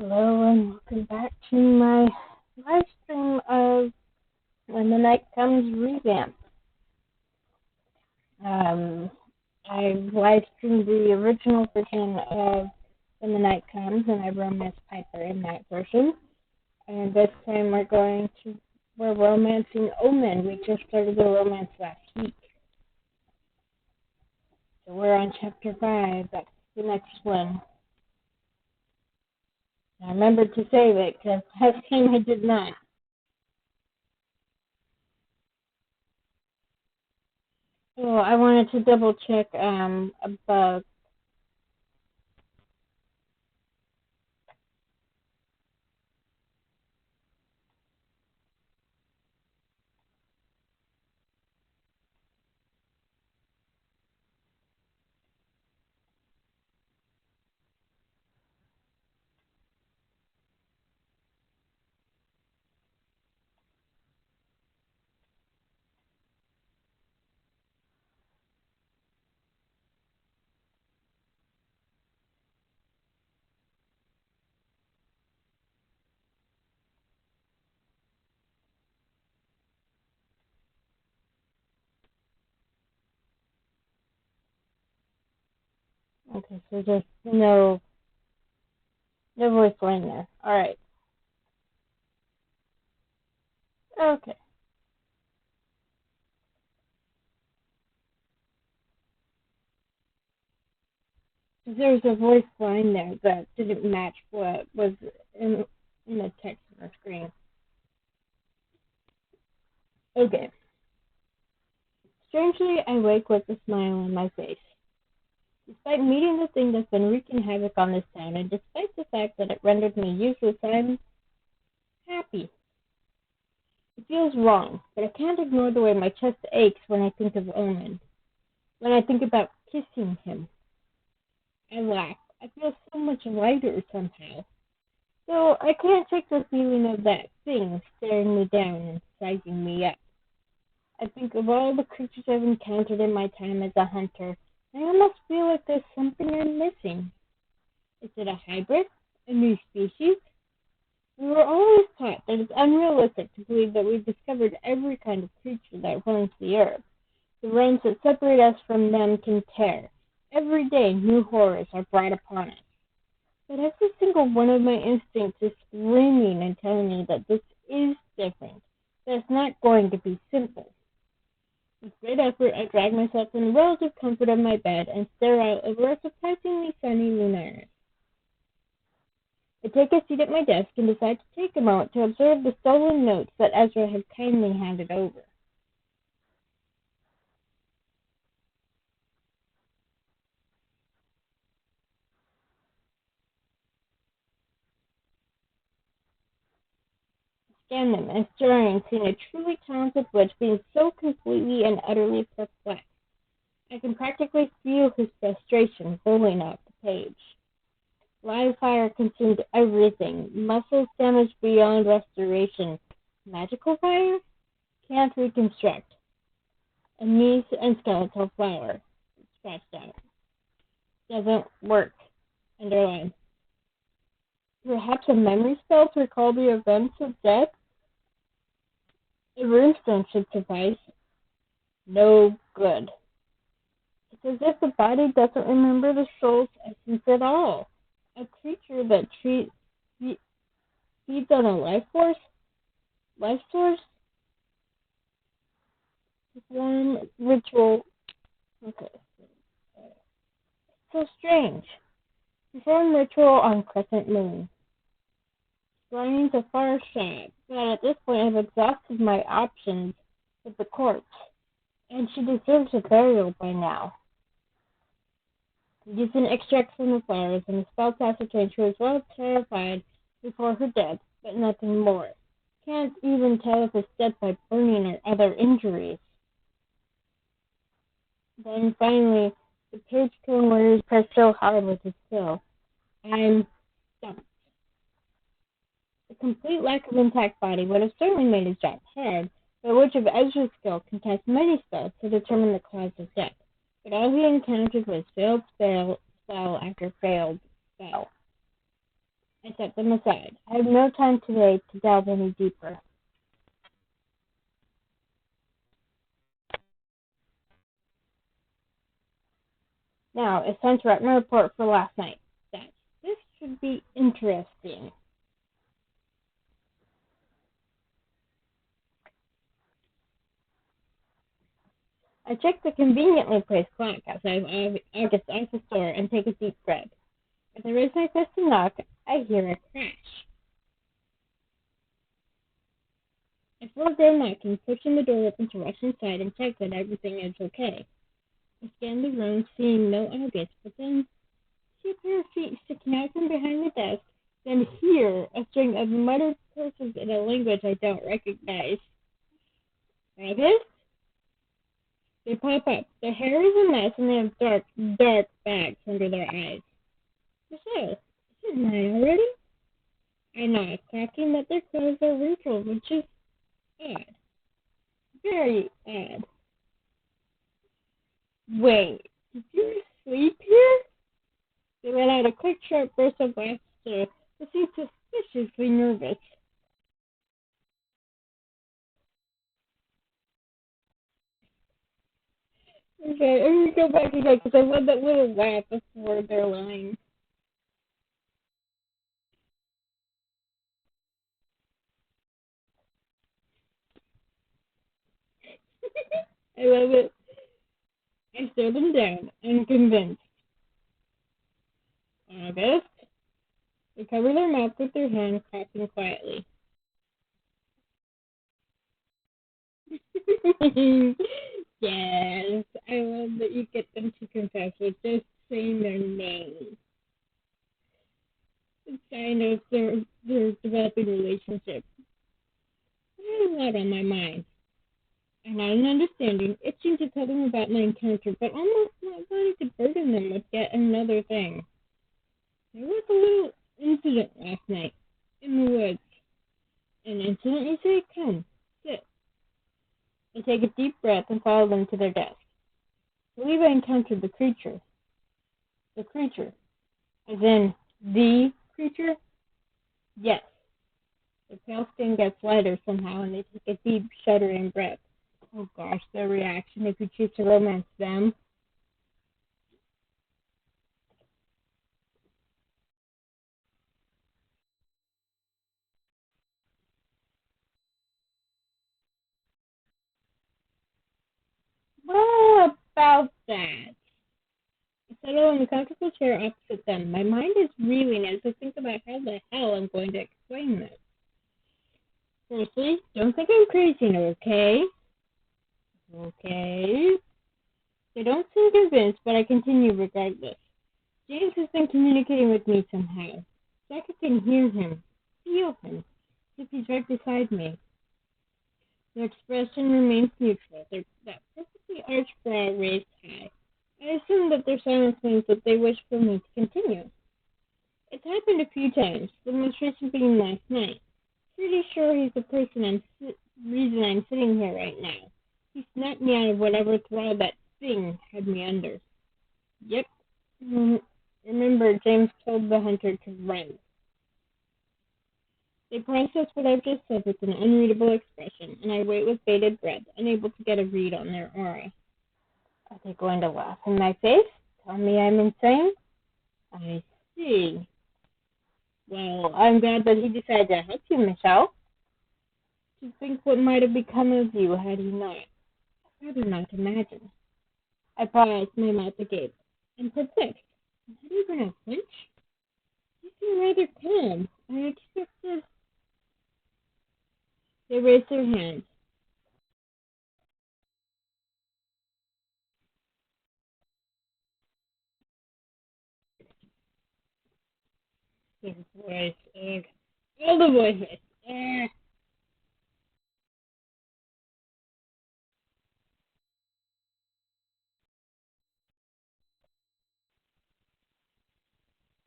Hello and welcome back to my live stream of When the Night Comes ReVamp. I live streamed the original version of When the Night Comes, and I romance Piper in that version. And this time we're romancing Omen. We just started the romance last week. So we're on chapter 5. That's the next one. I remembered to save it because last time I did not. So I wanted to double check a bug. Okay, so there's no voice line there. Alright. Okay. There's a voice line there that didn't match what was in the text on the screen. Okay. Strangely, I wake with a smile on my face. Despite meeting the thing that's been wreaking havoc on this town, and despite the fact that it rendered me useless, I'm happy. It feels wrong, but I can't ignore the way my chest aches when I think of Omen. When I think about kissing him. I laugh. I feel so much lighter somehow. So I can't take the feeling of that thing staring me down and sizing me up. I think of all the creatures I've encountered in my time as a hunter. I almost feel like there's something I'm missing. Is it a hybrid? A new species? We were always taught that it's unrealistic to believe that we've discovered every kind of creature that roams the earth. The realms that separate us from them can tear. Every day, new horrors are brought upon us. But every single one of my instincts is screaming and telling me that this is different, that it's not going to be simple. With great effort, I drag myself in the relative comfort of my bed and stare out over a surprisingly sunny Lunaris. I take a seat at my desk and decide to take a moment to observe the stolen notes that Ezra had kindly handed over. Scan them and stirring, seeing a truly talented witch being so completely and utterly perplexed. I can practically feel his frustration rolling off the page. Live fire consumed everything. Muscles damaged beyond restoration. Magical fire? Can't reconstruct. A knees and skeletal flower. Scratched out. Doesn't work. Underline. Perhaps a memory spell to recall the events of death? A runestone should suffice. No good. It's as if the body doesn't remember the soul's essence at all. A creature that feeds on a life source? Perform ritual. Okay. So strange. Perform ritual on crescent moon. Scrying's a far shot, but at this point I've exhausted my options with the corpse, and she deserves a burial by now. Using extracts from the flowers, and the spell ascertained she was well terrified before her death, but nothing more. Can't even tell if it's death by burning or other injuries. Then finally, the page turn where he pressed so hard with his skill. I'm stumped. The complete lack of intact body would have certainly made his job hard, but which of Ezra's skill can test many spells to determine the cause of death. But all he encountered was failed spell after failed spell. I set them aside. I have no time today to delve any deeper. Now, it's time to write my report for last night. This should be interesting. I check the conveniently placed clock outside of August's office door and take a deep breath. As I raise my fist to knock, I hear a crash. I forego knocking, pushing the door open to rush inside and check that everything is okay. I scan the room, seeing no August, but then see a pair of feet sticking out from behind the desk, then hear a string of muttered curses in a language I don't recognize. August? They pop up. Their hair is a mess and they have dark, dark bags under their eyes. Michelle, is it 9 already? I nod, clocking that their clothes are wrinkled, which is odd. Very odd. Wait, did you sleep here? They let out a quick, sharp burst of laughter, but seemed suspiciously nervous. Okay, I'm gonna go back again because I love that little laugh before their line. I love it. I stare them down, unconvinced. August? They cover their mouth with their hand, coughing quietly. Yes, I love that you get them to confess with just saying their name. It's kind of their developing relationship. I had a lot on my mind. I'm not an understanding, itching to tell them about my encounter, but almost not wanting to burden them with yet another thing. There was a little incident last night in the woods. An incident, you say? Come, sit. I take a deep breath and follow them to their desk. I believe I encountered the creature. The creature. As in, the creature? Yes. Their pale skin gets lighter somehow, and they take a deep, shuddering breath. Oh gosh, their reaction if you choose to romance them. What about that? I settle in the comfortable chair opposite them. My mind is reeling as I think about how the hell I'm going to explain this. Firstly, don't think I'm crazy, okay? Okay. They don't seem convinced, but I continue regardless. James has been communicating with me somehow. So I can hear him, feel him, as if he's right beside me. Their expression remains neutral, that perfectly arched brow raised high. I assume that their silence means that they wish for me to continue. It's happened a few times, the most recent being last night. Pretty sure he's the reason I'm sitting here right now. He snapped me out of whatever thrall that thing had me under. Yep. Remember, James told the hunter to run. They process what I've just said with an unreadable expression, and I wait with bated breath, unable to get a read on their aura. Are they going to laugh in my face? Tell me I'm insane? I see. Well, I'm glad that he decided to help you, Michelle. To think what might have become of you had he not. I'd rather not imagine. I paused, my mouth agape, and perplexed. Not even a flinch? You seem rather calm. I expected. They raised their hands. Their voice, ugh. All the voices. Ugh.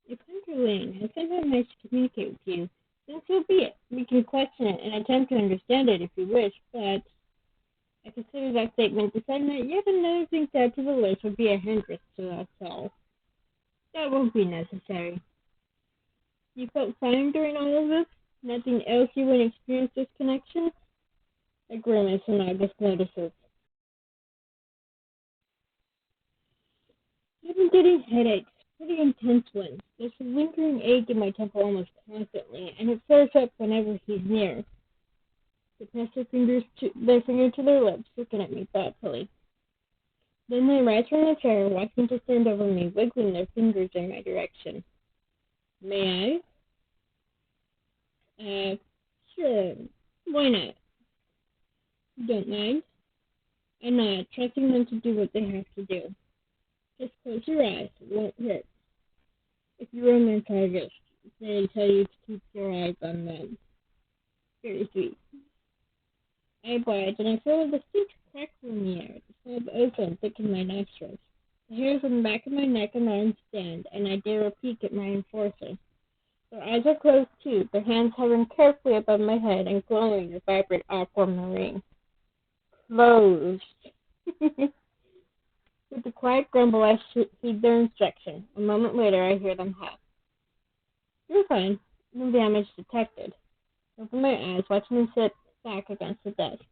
If Hunter Lane has somehow managed to communicate with you, then so be it. We can question it and attempt to understand it if you wish, but I consider that statement, deciding that yet another thing to add to the list would be a hindrance to us all. That won't be necessary. You felt fine during all of this? Nothing else you wouldn't experience this connection? A grimace and August notices. I've been getting headaches, pretty intense ones. There's a lingering ache in my temple almost constantly, and it flares up whenever he's near. They press their finger to their lips, looking at me thoughtfully. Then they rise from their chair, walking to stand over me, wiggling their fingers in my direction. May I? Sure. Why not? You don't mind? I nod, trusting them to do what they have to do. Just close your eyes. It won't hurt. If you romanticize, they tell you to keep your eyes on them. Very sweet. I oblige, and I feel a distinct crackle in the air. The smell of ozone thickens my nostrils. The hairs on the back of my neck and arms stand, and I dare a peek at my enforcer. Their eyes are closed, too, their hands hovering carefully above my head and glowing a vibrant aquamarine. Closed. With a quiet grumble, I heed their instruction. A moment later, I hear them huff. You're fine. No damage detected. I open my eyes, watching them sit back against the desk.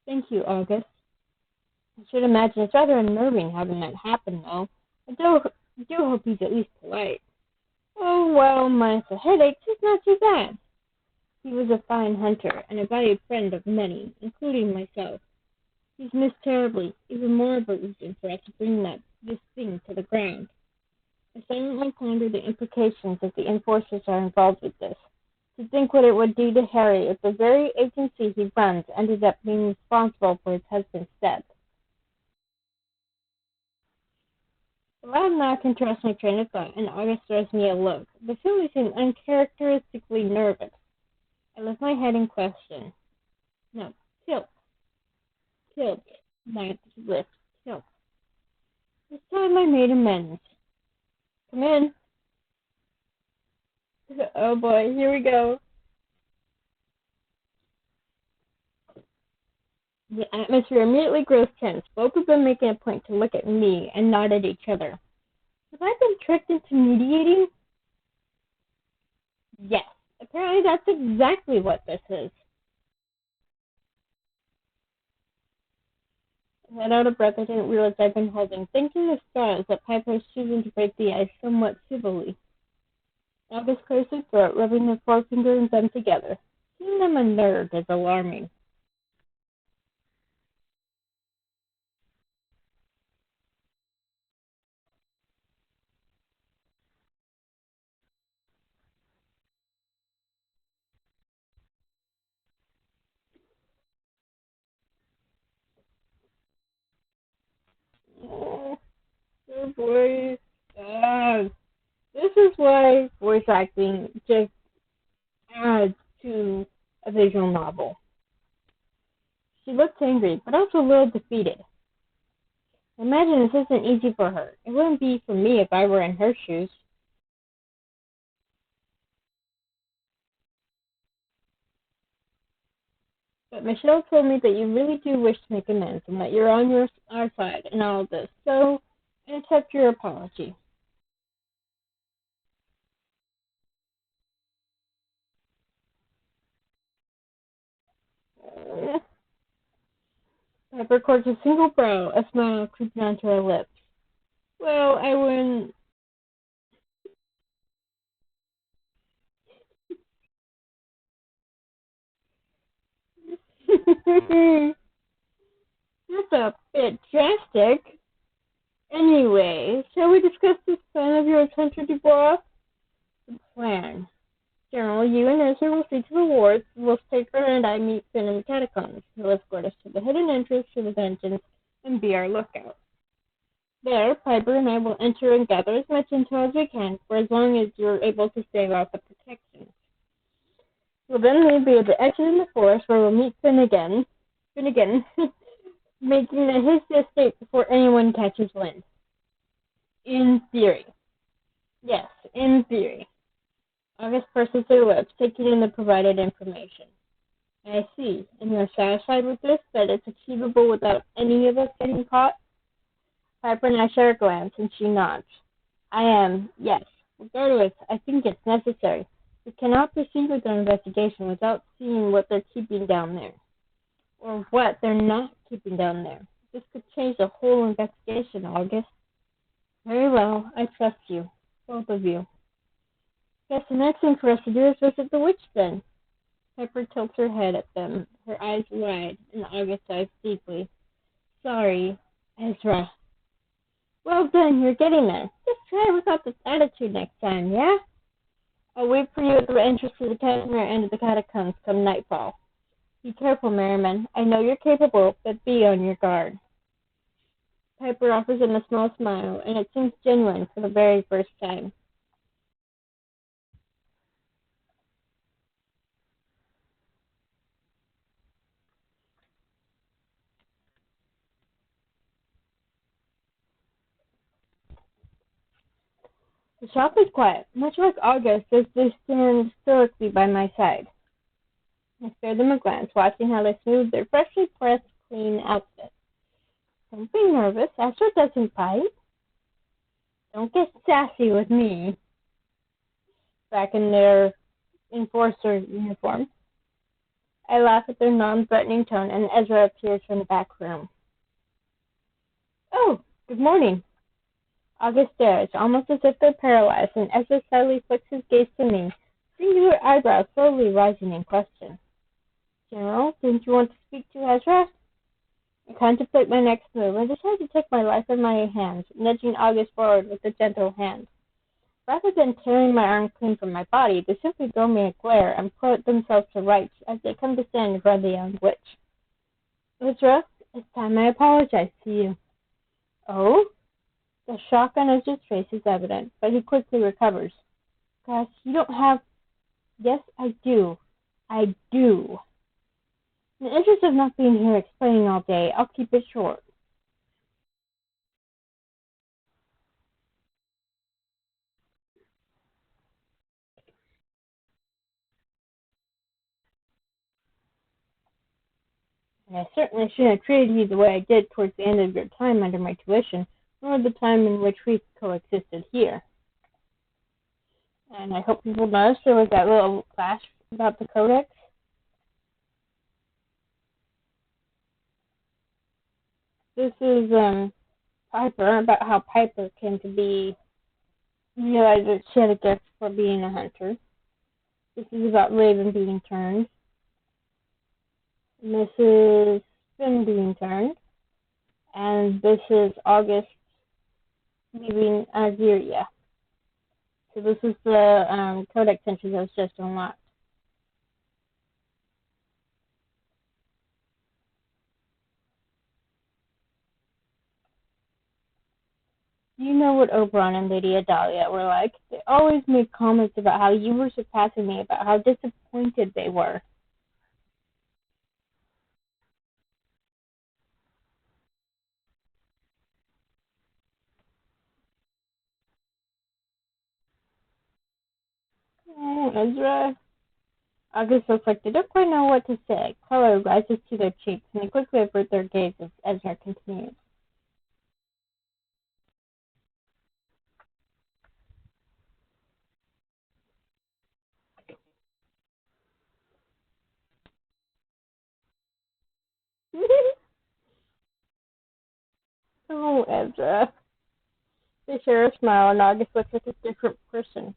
Thank you, August. I should imagine it's rather unnerving having that happen, though. I do hope he's at least polite. Oh, well, minus a headache, it's not too bad. He was a fine hunter and a valued friend of many, including myself. He's missed terribly, even more of a reason for us to bring this thing to the ground. I silently ponder the implications if the enforcers are involved with this. To think what it would do to Harry if the very agency he runs ended up being responsible for his husband's death. The loud knock interrupts my train of thought, and August throws me a look. The family seemed uncharacteristically nervous. I lift my head and question. No, tilt, not lift, tilt. This time I made amends. Come in. Oh boy, here we go. The atmosphere immediately grows tense, both of them making a point to look at me and nod at each other. Have I been tricked into mediating? Yes, apparently that's exactly what this is. I let out a breath I didn't realize I'd been holding, thinking the stars that Piper was choosing to break the ice somewhat civilly. August clears his throat, rubbing his forefinger and thumb together. Seeing them unnerved is alarming. Oh boy. This is why voice acting just adds to a visual novel. She looks angry, but also a little defeated. I imagine this isn't easy for her. It wouldn't be for me if I were in her shoes. But Michelle told me that you really do wish to make amends and that you're on our side in all of this, so I accept your apology. Pepper courts a single brow, a smile creeping onto her lips. Well, I wouldn't. That's a bit drastic. Anyway, shall we discuss this plan of yours, Hunter Dubois? The plan. General, you and Ezra will see to the wards. Wolftaker and I meet Finn in the catacombs. He'll escort us to the hidden entrance to the dungeons and be our lookout. There, Piper and I will enter and gather as much intel as we can for as long as you're able to stave off the protection. We'll then leave via the exit in the forest where we'll meet Finnegan, making a hasty escape before anyone catches wind. In theory. Yes, in theory. August purses her lips, taking in the provided information. I see. And you're satisfied with this, that it's achievable without any of us getting caught? Piper and I share a glance, and she nods. I am, yes. Regardless, I think it's necessary. We cannot proceed with our investigation without seeing what they're keeping down there, or what they're not keeping down there. This could change the whole investigation, August. Very well, I trust you, both of you. Guess the next thing for us to do is visit the witch then. Pepper tilts her head at them, her eyes wide, and August sighs deeply. Sorry, Ezra. Well done, you're getting there. Just try without this attitude next time, yeah? I'll wait for you at the entrance to the Casimir end of the catacombs come nightfall. Be careful, Merriman. I know you're capable, but be on your guard. Piper offers him a small smile, and it seems genuine for the very first time. The shop is quiet, much like August as they stand stoically by my side. I spare them a glance, watching how they smooth their freshly pressed, clean outfit. Don't be nervous. Esther doesn't bite. Don't get sassy with me. Back in their enforcer uniform. I laugh at their non-threatening tone, and Ezra appears from the back room. Oh, good morning. August stares, almost as if they're paralyzed, and Ezra suddenly flicks his gaze to me, singular eyebrows slowly rising in question. General, didn't you want to speak to Ezra? I contemplate my next move and decide to take my life in my hands, nudging August forward with a gentle hand. Rather than tearing my arm clean from my body, they simply throw me a glare and put themselves to rights as they come to stand in front of the young witch. Ezra, it's time I apologize to you. Oh? The shock on Ezra's face is evident, but he quickly recovers. Gosh, you don't have... Yes, I do. I do. In the interest of not being here explaining all day, I'll keep it short. And I certainly shouldn't have treated you the way I did towards the end of your time under my tuition, nor the time in which we coexisted here. And I hope people noticed there was that little flash about the codex. This is Piper, about how Piper came to be, realized that she had a gift for being a hunter. This is about Raven being turned. And this is Finn being turned. And this is August leaving Algeria. So this is the codex entry that was just unlocked. You know what Oberon and Lady Adalia were like. They always made comments about how you were surpassing me, about how disappointed they were. Oh, Ezra. August looks like they don't quite know what to say. Color rises to their cheeks, and they quickly avert their gaze as Ezra continues. Oh, Ezra. They share a smile, and August looks like a different person.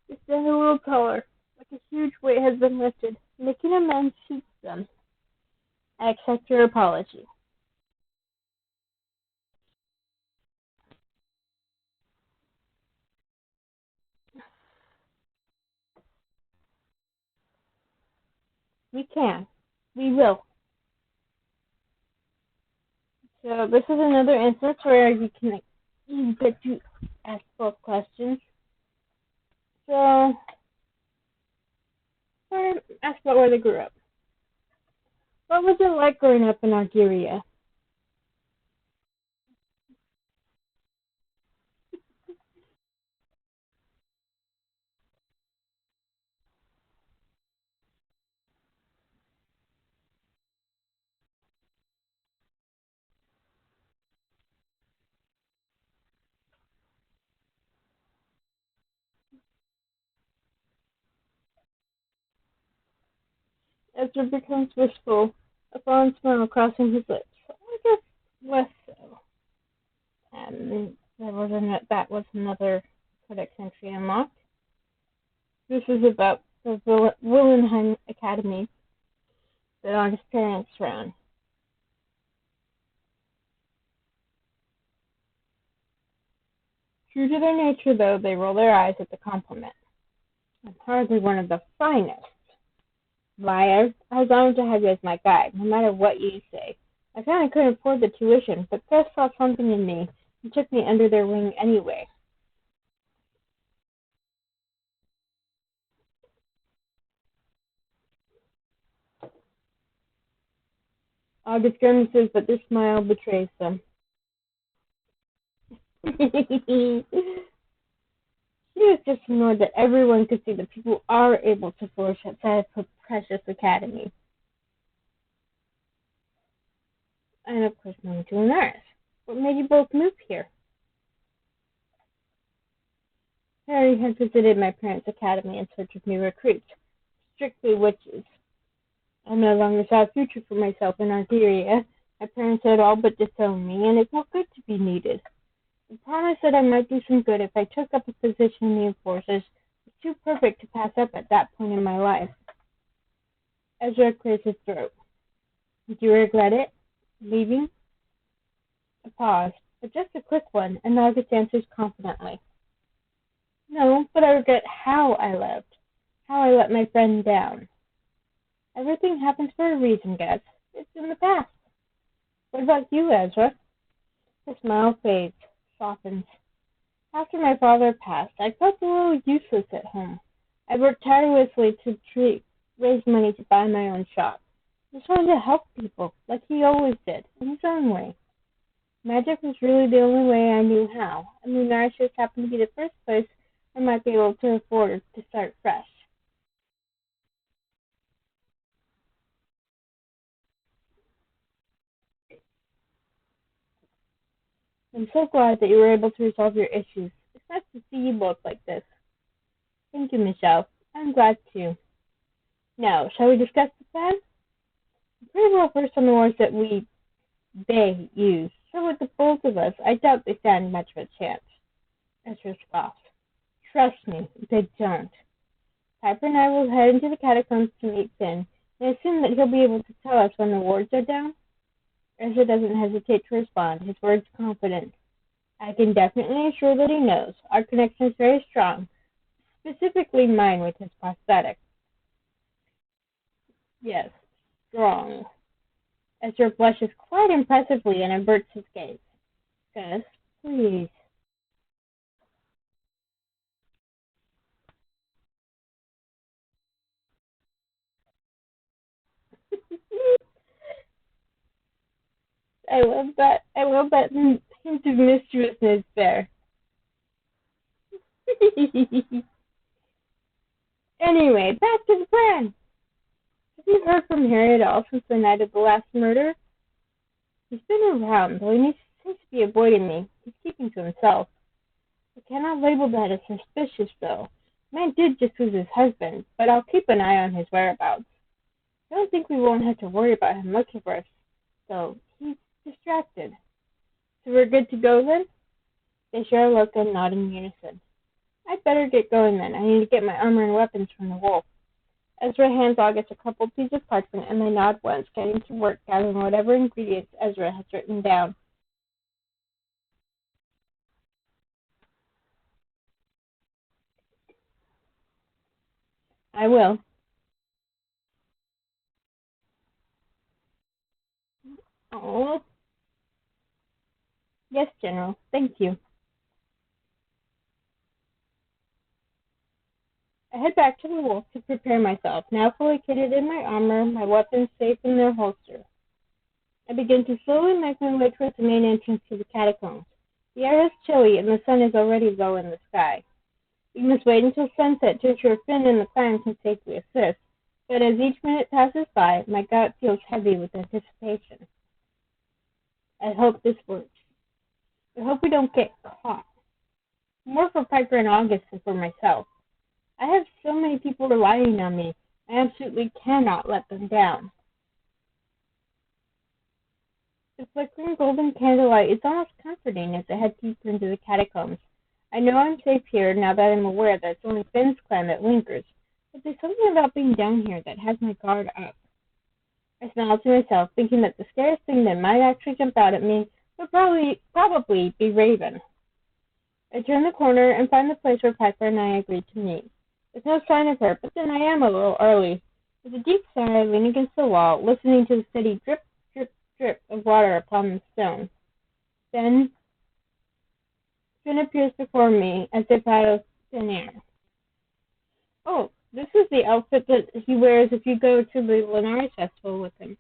They stand a little taller, like a huge weight has been lifted, making a man suits them. I accept your apology. We can. We will. So this is another instance where you get to ask both questions. So, ask about where they grew up. What was it like growing up in Algeria? Ezra becomes wistful, a fond smile crossing his lips. I guess less so. That was another codex entry unlocked. This is about the Willenheim Academy that August's parents ran. True to their nature, though, they roll their eyes at the compliment. I'm hardly one of the finest. Why, I was honored to have you as my guide, no matter what you say. I found I couldn't afford the tuition, but Gus saw something in me and took me under their wing anyway. August grimaces, but this smile betrays them. She was just annoyed that everyone could see that people are able to flourish outside of precious academy. And of course, moving to Lunaris. What made you both move here? Harry had visited my parents' academy in search of new recruits, strictly witches. I no longer saw a future for myself in Arcadia. My parents had all but disowned me, and it felt good to be needed. The promise that I might do some good if I took up a position in the Enforcers was too perfect to pass up at that point in my life. Ezra clears his throat. Did you regret it? Leaving? A pause, but just a quick one, and August answers confidently. No, but I regret how I left. How I let my friend down. Everything happens for a reason, Gus. It's in the past. What about you, Ezra? The smile fades, softens. After my father passed, I felt a little useless at home. I worked tirelessly to raise money to buy my own shop. I just wanted to help people, like he always did, in his own way. Magic was really the only way I knew how, and Lunaris just happened to be the first place I might be able to afford to start fresh. I'm so glad that you were able to resolve your issues. It's nice to see you both like this. Thank you, Michelle. I'm glad too. Now, shall we discuss the plan? I'm pretty well versed on the words that they use, so with the both of us, I doubt they stand much of a chance. Ezra scoffs. Trust me, they don't. Piper and I will head into the catacombs to meet Finn, and assume that he'll be able to tell us when the wards are down. Ezra doesn't hesitate to respond, his words confident. I can definitely assure that he knows. Our connection is very strong, specifically mine with his prosthetic. Yes, strong. Ezra blushes quite impressively and averts his gaze. Gus, please. I love that. I love that hint of mischievousness there. Anyway, back to the plan. Have you heard from Harry at all since the night of the last murder? He's been around, though he seems to be avoiding me. He's keeping to himself. I cannot label that as suspicious, though. The man did just lose his husband, but I'll keep an eye on his whereabouts. I don't think we won't have to worry about him looking for us, though he's distracted. So we're good to go then? They share a look and nod in unison. I'd better get going then. I need to get my armor and weapons from the wolf. Ezra hands August a couple pieces of parchment, and they nod once, getting to work gathering whatever ingredients Ezra has written down. I will. Oh, yes, General. Thank you. I head back to the wolf to prepare myself, now fully kitted in my armor, my weapons safe in their holster. I begin to slowly make my way towards the main entrance to the catacombs. The air is chilly, and the sun is already low in the sky. We must wait until sunset to ensure Finn and the clan can safely assist, but as each minute passes by, my gut feels heavy with anticipation. I hope this works. I hope we don't get caught. More for Piper and August than for myself. I have so many people relying on me, I absolutely cannot let them down. The flickering golden candlelight is almost comforting as I head deeper into the catacombs. I know I'm safe here now that I'm aware that it's only Finn's clan that lingers, but there's something about being down here that has my guard up. I smile to myself, thinking that the scariest thing that might actually jump out at me would probably be Raven. I turn the corner and find the place where Piper and I agreed to meet. There's no sign of her, but then I am a little early. With a deep sigh, I lean against the wall, listening to the steady drip, drip, drip of water upon the stone. Then Finn appears before me as if out of thin air. Oh, this is the outfit that he wears if you go to the Lunaris festival with him.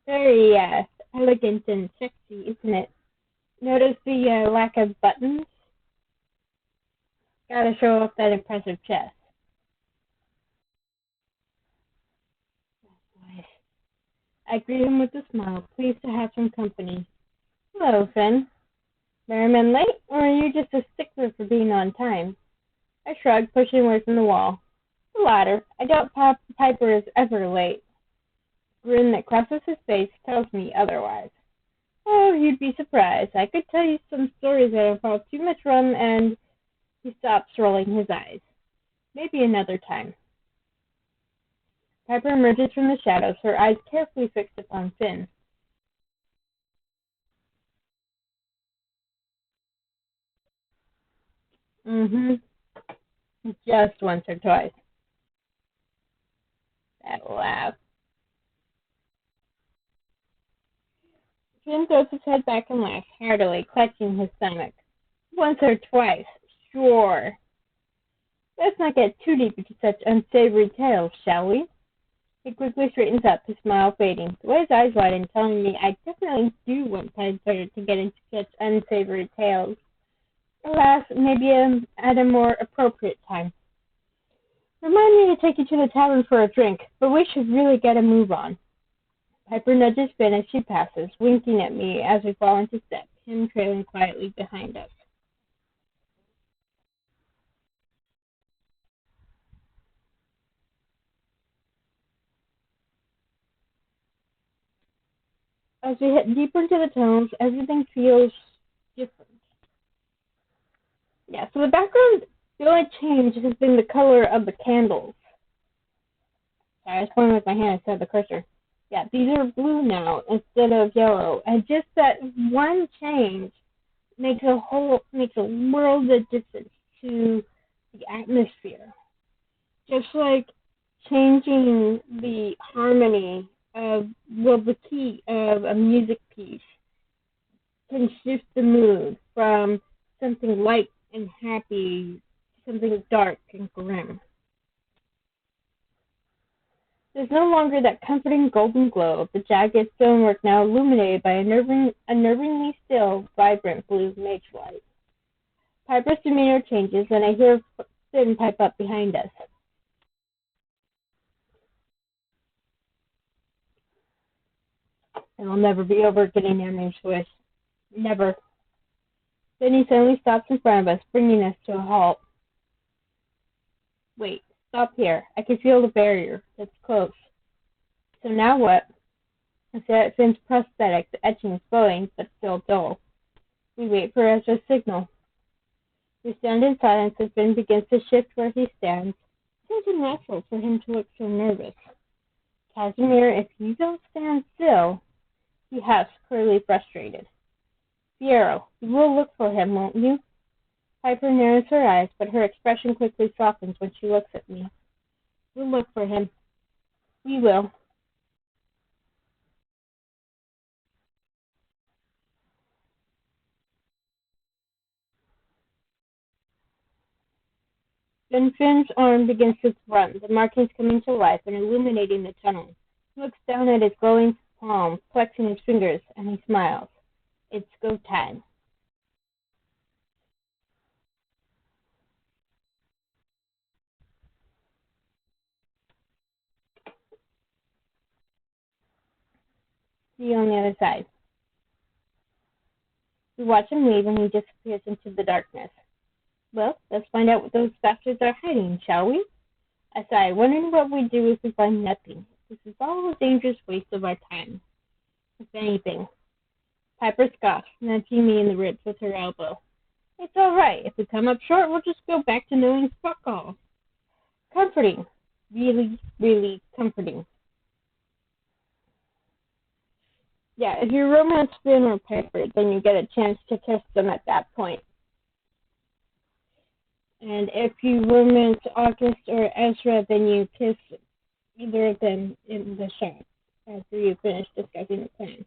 Very elegant and sexy, isn't it? Notice the lack of buttons? Gotta show off that impressive chest. Nice. I greet him with a smile, pleased to have some company. Hello, Finn. Merriman late, or are you just a stickler for being on time? I shrugged, pushing away from the wall. The latter. I doubt Piper is ever late. The grin that crosses his face tells me otherwise. Oh, you'd be surprised. I could tell you some stories that involve too much rum, and he stops, rolling his eyes. Maybe another time. Piper emerges from the shadows, her eyes carefully fixed upon Finn. Mm-hmm. Just once or twice. That laugh. Finn throws his head back and laughs heartily, clutching his stomach. Once or twice, sure. Let's not get too deep into such unsavory tales, shall we? He quickly straightens up, his smile fading. The way his eyes widen, telling me I definitely do want Piper to get into such unsavory tales. Alas, maybe at a more appropriate time. Remind me to take you to the tavern for a drink, but we should really get a move on. Piper nudges Finn as she passes, winking at me as we fall into step, him trailing quietly behind us. As we head deeper into the tunnels, everything feels different. Yeah, so the background, the only change has been the color of the candles. Sorry, I was pointing with my hand instead of the cursor. Yeah, these are blue now instead of yellow, and just that one change makes a world of difference to the atmosphere. Just like changing the harmony of, well, the key of a music piece can shift the mood from something light and happy to something dark and grim. There's no longer that comforting golden glow of the jagged stonework, now illuminated by a nervingly still, vibrant blue mage light. Piper's demeanor changes, and I hear Finn pipe up behind us. It will never be over getting our names wish. Never. Then he suddenly stops in front of us, bringing us to a halt. Wait, stop here. I can feel the barrier. It's close. So now what? I stare at Finn's prosthetic, the etchings glowing, but still dull. We wait for Ezra's signal. We stand in silence as Finn begins to shift where he stands. It seems unnatural for him to look so nervous. Casimir, if you don't stand still, he husks, clearly frustrated. Fiero, you will look for him, won't you? Piper narrows her eyes, but her expression quickly softens when she looks at me. We'll look for him. We will. Then Finn's arm begins to run, the markings coming to life and illuminating the tunnel. He looks down at his glowing palm, flexing his fingers, and he smiles. It's go time. See you on the other side. We watch him leave and he disappears into the darkness. Well, let's find out what those bastards are hiding, shall we? I sigh, wondering what we do if we find nothing. This is all a dangerous waste of our time. If anything. Piper scoffs, nudging me in the ribs with her elbow. It's all right. If we come up short, we'll just go back to knowing fuck all. Comforting. Really, really comforting. Yeah, if you romance Finn or Piper, then you get a chance to kiss them at that point. And if you romance August or Ezra, then you kiss either of them in the shop after you finish discussing the plan.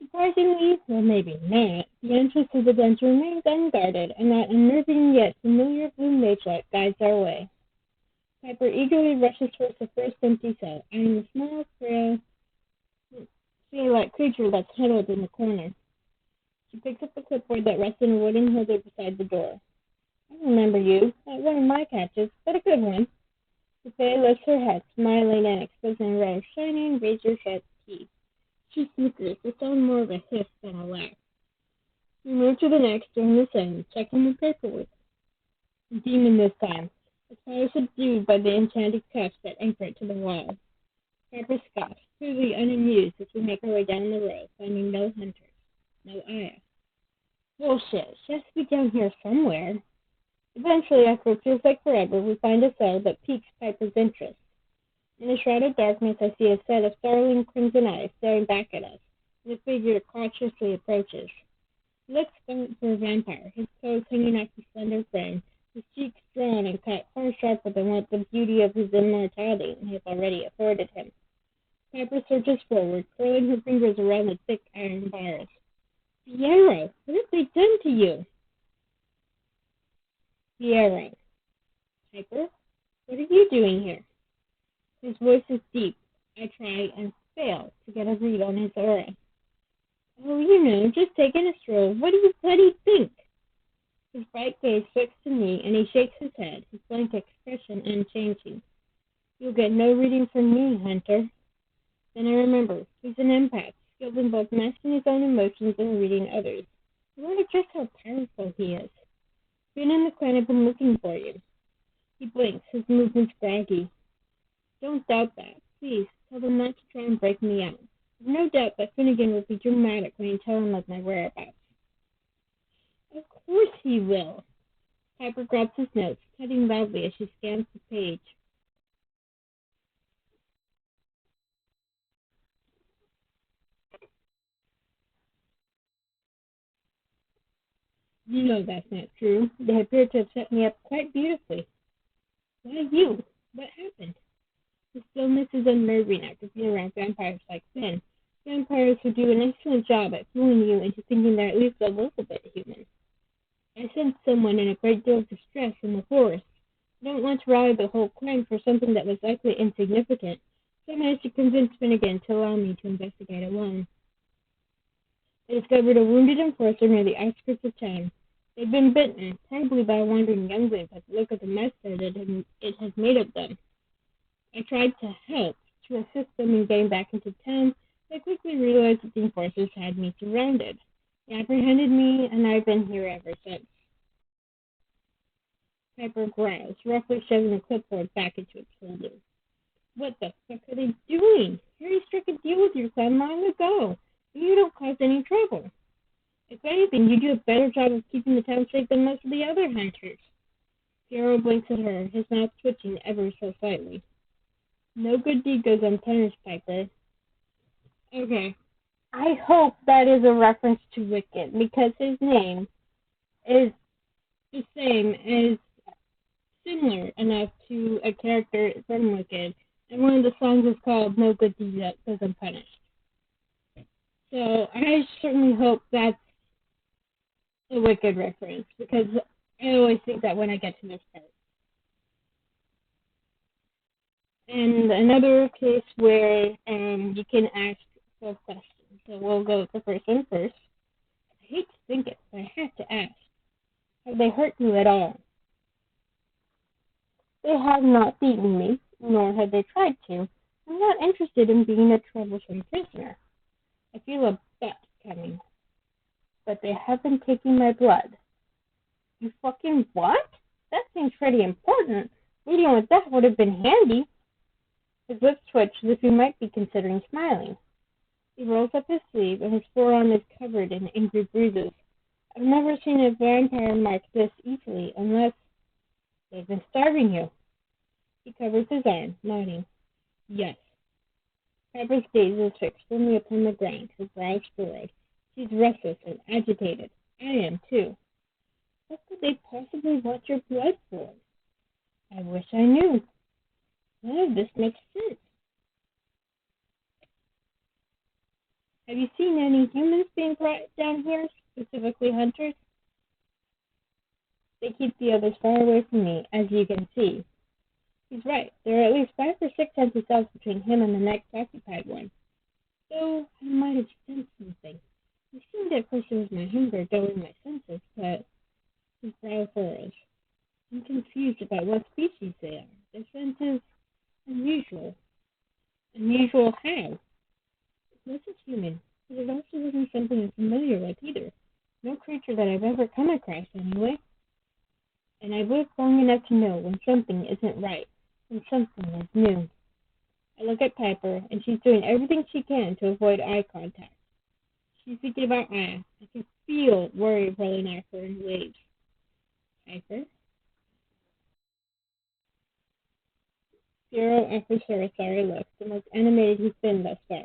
Surprisingly, well maybe not, the entrance to the dungeon remains unguarded, and that unnerving yet familiar blue mage light guides our way. Piper eagerly rushes towards the first empty cell, eyeing the small, frail, sea-like creature that's huddled in the corner. She picks up the clipboard that rests in a wooden holder beside the door. I remember you, not one of my catches, but a good one. The Fae lifts her head, smiling and exposing a row of shining, razor-sharp teeth. She snickers, the sound more of a hiss than a laugh. We move to the next during the sun, checking the paperwork. A demon this time, its power subdued by the enchanted cuffs that anchor it to the wall. Piper scoffs, clearly unamused as we make our way down the road, finding no hunters, no Aya. Bullshit, she has to be down here somewhere. Eventually, after what feels like forever, we find a cell that piques Piper's interest. In the shrouded darkness, I see a set of startling crimson eyes staring back at us, and a figure cautiously approaches. He looks for a vampire, his clothes hanging off his slender frame, his cheeks drawn and cut far sharper than what the beauty of his immortality has already afforded him. Piper surges forward, curling her fingers around the thick iron bars. Piero, what have they done to you? Piero. Piper, what are you doing here? His voice is deep. I try and fail to get a read on his aura. Oh, you know, just taking a stroll. What do you think? His bright gaze fixed to me, and he shakes his head, his blank expression unchanging. You'll get no reading from me, Hunter. Then I remember, he's an empath, skilled in both masking his own emotions and reading others. I wonder just how powerful he is. Finn and the clan have been looking for you. He blinks, his movements groggy. Don't doubt that. Please, tell them not to try and break me out. There's no doubt that Finnegan will be dramatic when you tell him of my whereabouts. Of course he will. Piper grabs his notes, cutting loudly as she scans the page. You know that's not true. They appear to have set me up quite beautifully. Why you? What happened? The stillness is unnerving after being around vampires like Finn. Vampires who do an excellent job at fooling you into thinking they're at least a little bit human. I sensed someone in a great deal of distress in the forest. I don't want to rally the whole clan for something that was likely insignificant, so I managed to convince Finnegan to allow me to investigate alone. I discovered a wounded enforcer near the outskirts of town. They'd been bitten, probably by a wandering youngling by the look of the mess that it had made of them. I tried to help, to assist them in getting back into town, but I quickly realized that the enforcers had me surrounded. They apprehended me, and I've been here ever since. Piper growls, roughly shoving the clipboard back into its holder. What the fuck are they doing? Harry struck a deal with your clan long ago. You don't cause any trouble. If anything, you do a better job of keeping the town safe than most of the other hunters. Piero blinks at her, his mouth twitching ever so slightly. No good deed goes unpunished, Piper. Okay. I hope that is a reference to Wicked, because his name is the same as similar enough to a character from Wicked, and one of the songs is called No Good Deed Goes Unpunished. So I certainly hope that's a Wicked reference, because I always think that when I get to this part. And another case where you can ask 12 questions. So we'll go with the first one first. I hate to think it, but I have to ask. Have they hurt you at all? They have not beaten me, nor have they tried to. I'm not interested in being a troublesome prisoner. I feel a butt coming. But they have been taking my blood. You fucking what? That seems pretty important. Meeting with that would have been handy. His lips twitched as if he might be considering smiling. He rolls up his sleeve, and his forearm is covered in angry bruises. I've never seen a vampire marked this easily, unless they've been starving you. He covers his arm, nodding. Yes. Piper's gaze is fixed firmly upon the ground, her brows furrowed. She's restless and agitated. I am, too. What could they possibly want your blood for? I wish I knew. None of this makes sense. Have you seen any humans being brought down here, specifically hunters? They keep the others far away from me, as you can see. He's right. There are at least 5 or 6 empty cells between him and the next occupied one. So I might have sensed something. It seemed at first it was my hunger dulling my senses, but his brow furrows. I'm confused about what species they are. Their sense is unusual. Unusual how? This is human, but it also isn't something I'm familiar with either. No creature that I've ever come across, anyway. And I've lived long enough to know when something isn't right, when something is new. I look at Piper, and she's doing everything she can to avoid eye contact. She's thinking about Aya. I can feel worry rolling off her in waves. Piper? Zero offers her a sorry look, the most animated he's been thus far.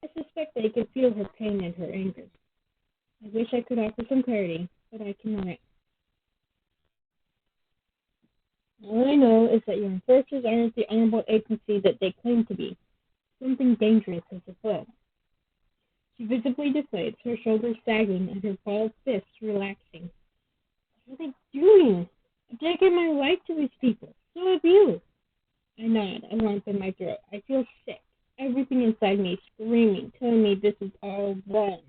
I suspect that he could feel her pain and her anger. I wish I could offer some clarity, but I cannot. All I know is that your enforcers aren't the honorable agency that they claim to be. Something dangerous is afoot. She visibly deflates, her shoulders sagging and her balled fists relaxing. What are they doing? I've taken my life to these people. So have you. I nod, a lump in my throat. I feel sick. Everything inside me screaming, telling me this is all wrong.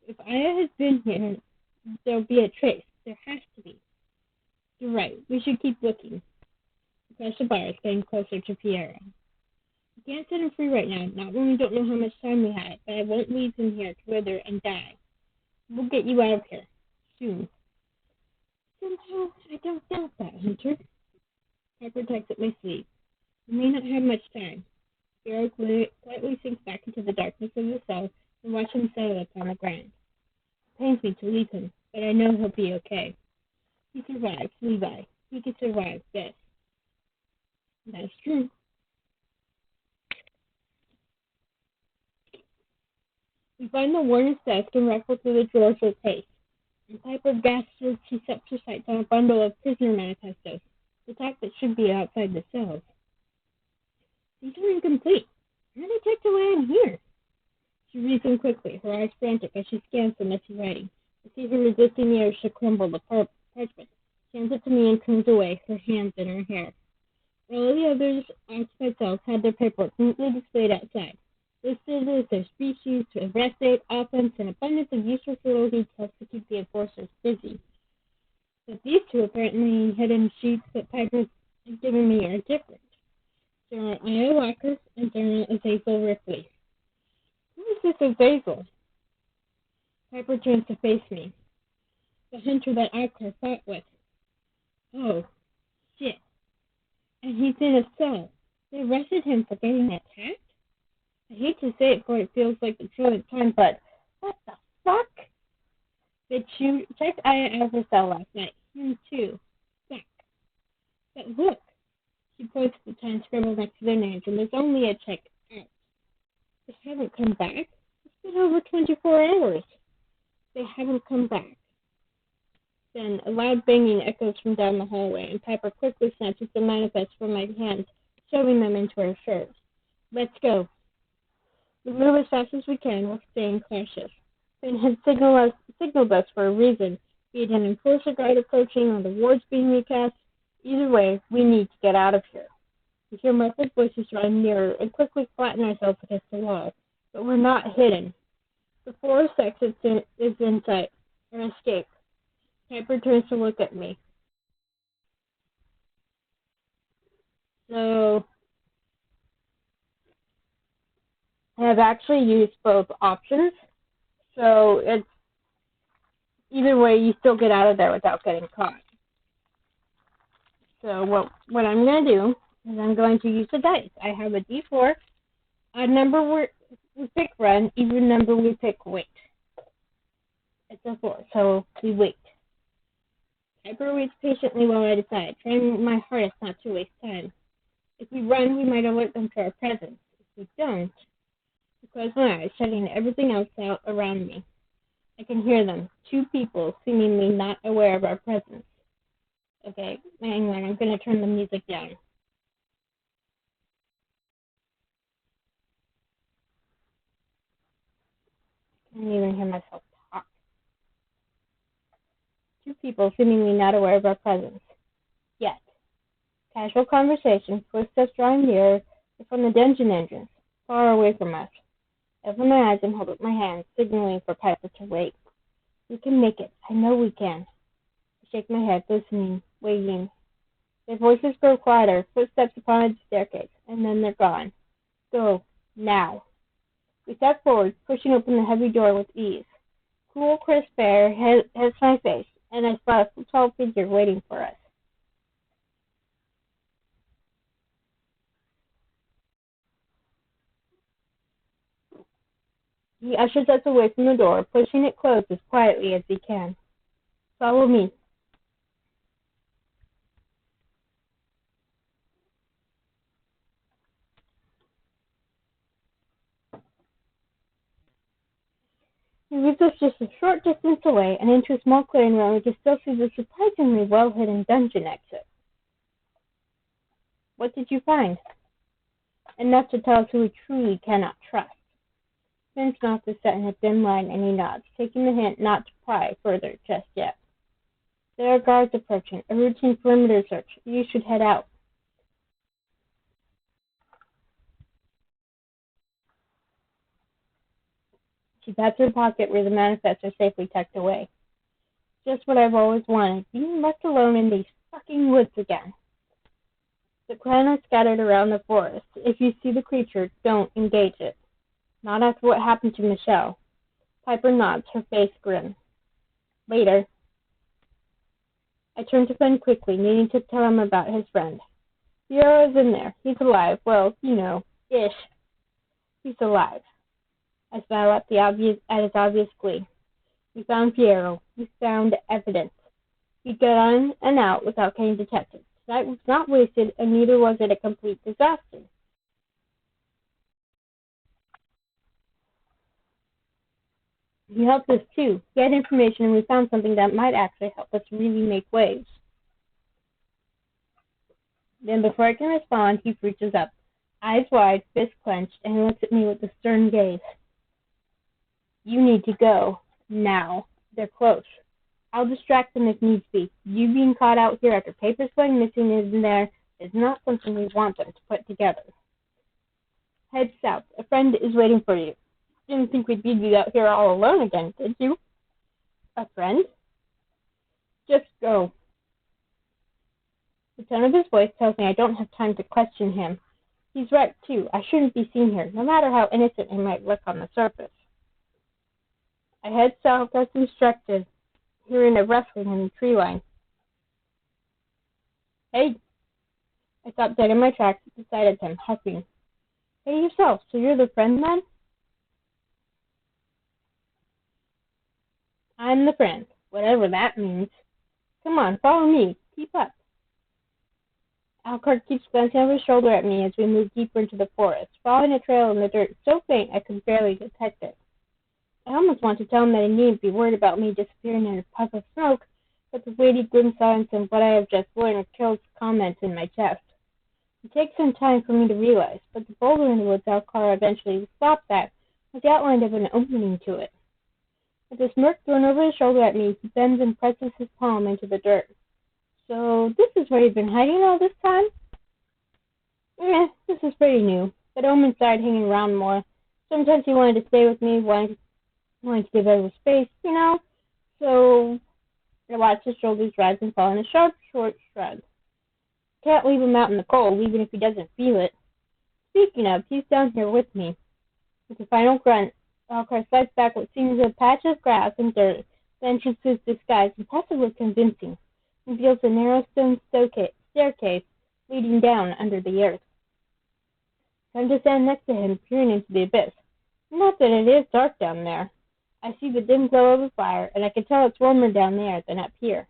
If Aya has been here, there'll be a trace. There has to be. You're right. We should keep looking. Across the bar, getting closer to Piero. We can't set him free right now, not when we don't know how much time we have, but I won't leave him here to wither and die. We'll get you out of here. Soon. Somehow, I don't doubt that, Hunter. Piper tugs at my sleeve. We may not have much time. Piero quietly sinks back into the darkness of the cell and watch him settle upon the ground. It pains me to leave him, but I know he'll be okay. He survived, Levi. He could survive this. That's true. We find the warden's desk and rifle through the drawers with haste. And Piper gasps as she sets her sights on a bundle of prisoner manifestos, the type that should be outside the cells. These are incomplete. How are they tucked away in here? She reads them quickly, her eyes frantic as she scans the messy writing. I see her resisting the urge to crumble the parchment. She hands it to me and turns away, her hands in her hair. All the others occupied cells had their paperwork neatly displayed outside, listed as their species, arrest date, offense, and abundance of useful little details to keep the enforcers busy. But these two apparently hidden sheets that Piper has given me are different. General Aya Walker and General Azazel Ripley. Who is this Azazel? Piper turns to face me. The hunter that Alcor fought with. Oh, shit. And he's in a cell. They arrested him for getting attacked? I hate to say it, for it feels like the trillionth time, but what the fuck? They checked Aya out of her cell last night. Him too. Fuck. But look. She points to the time scribbled next to their names, and there's only a check out. They haven't come back. It's been over 24 hours. They haven't come back. Then a loud banging echoes from down the hallway, and Piper quickly snatches the manifest from my hands, shoving them into her shirt. Let's go. We move as fast as we can while staying cautious. Finn had signaled us for a reason, be it an enforcer guard approaching or the wards being recast. Either way, we need to get out of here. We hear muffled voices drawing nearer and quickly flatten ourselves against the wall, but we're not hidden. The forest exit is in sight. Our escape. Piper turns to look at me. So, I have actually used both options. So, it's either way, you still get out of there without getting caught. So what I'm going to do is I'm going to use the dice. I have a D4, a number we pick run, even number we pick wait. It's a 4, so we wait. Piper waits patiently while I decide, trying my hardest not to waste time. If we run, we might alert them to our presence. If we don't, I close my eyes, shutting everything else out around me. I can hear them, 2 people, seemingly not aware of our presence. Okay, hang on, I'm going to turn the music down. I can't even hear myself talk. 2 people, seemingly not aware of our presence. Yet. Casual conversation, footsteps drawing nearer from the dungeon entrance, far away from us. I open my eyes and hold up my hand, signaling for Piper to wait. We can make it. I know we can. I shake my head, listening, waiting. Their voices grow quieter, footsteps upon the staircase, and then they're gone. Go. Now. We step forward, pushing open the heavy door with ease. Cool, crisp air hits my face, and I spot a tall figure waiting for us. He ushers us away from the door, pushing it closed as quietly as he can. Follow me. He leads us just a short distance away and into a small clearing where we can still see the surprisingly well-hidden dungeon exit. What did you find? Enough to tell us who we truly cannot trust. Finn's mouth is set in a thin line and he nods, taking the hint not to pry further just yet. There are guards approaching, a routine perimeter search. You should head out. She pats her pocket where the manifests are safely tucked away. Just what I've always wanted, being left alone in these fucking woods again. The clan are scattered around the forest. If you see the creature, don't engage it. Not after what happened to Michelle. Piper nods, her face grim. Later. I turn to Finn quickly, needing to tell him about his friend. Fiero's in there. He's alive. Well, you know, ish. He's alive. I smile at his obvious glee. We found Fiero. We found evidence. We got in and out without getting detected. Tonight was not wasted, and neither was it a complete disaster. He helped us too. He had information, and we found something that might actually help us really make waves. Then, before I can respond, he reaches up, eyes wide, fist clenched, and he looks at me with a stern gaze. You need to go. Now. They're close. I'll distract them if needs be. You being caught out here after papers going missing in there is not something we want them to put together. Head south. A friend is waiting for you. Didn't think we'd be out here all alone again, did you? A friend? Just go. The tone of his voice tells me I don't have time to question him. He's right, too. I shouldn't be seen here, no matter how innocent it might look on the surface. I head south as instructed, hearing a rustling in the tree line. Hey! I stopped dead in my tracks beside him, huffing. Hey yourself, so you're the friend then? I'm the friend, whatever that means. Come on, follow me. Keep up. Alcard keeps glancing over his shoulder at me as we move deeper into the forest, following a trail in the dirt so faint I could barely detect it. I almost want to tell him that he needn't be worried about me disappearing in a puff of smoke, but the weighty, grim silence and what I have just learned kills comments in my chest. It takes some time for me to realize, but the boulder in the woods Alcard eventually stopped at was the outline of an opening to it. With a smirk thrown over his shoulder at me, he bends and presses his palm into the dirt. So this is where you've been hiding all this time? This is pretty new, but Omen started hanging around more. Sometimes he wanted to stay with me, wanted to give everyone space, you know? So I watched his shoulders rise and fall in a sharp, short shrug. Can't leave him out in the cold, even if he doesn't feel it. Speaking of, he's down here with me. With a final grunt, Alcar slides back what seems a patch of grass and dirt. The entrance is disguised impressively convincing. Reveals a narrow stone staircase leading down under the earth. Time to stand next to him, peering into the abyss. Not that it is dark down there. I see the dim glow of a fire, and I can tell it's warmer down there than up here.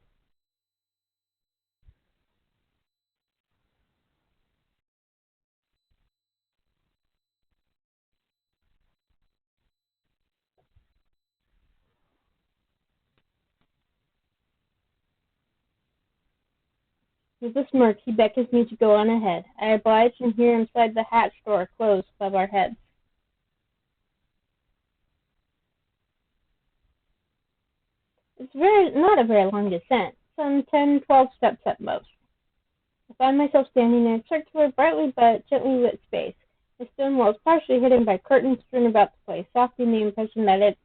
With a smirk, he beckons me to go on ahead. I oblige and hear inside the hatch door close above our heads. It's not a very long descent, some 10-12 steps at most. I find myself standing in a circular, brightly but gently lit space. The stone walls partially hidden by curtains strewn about the place, softening the impression that it's,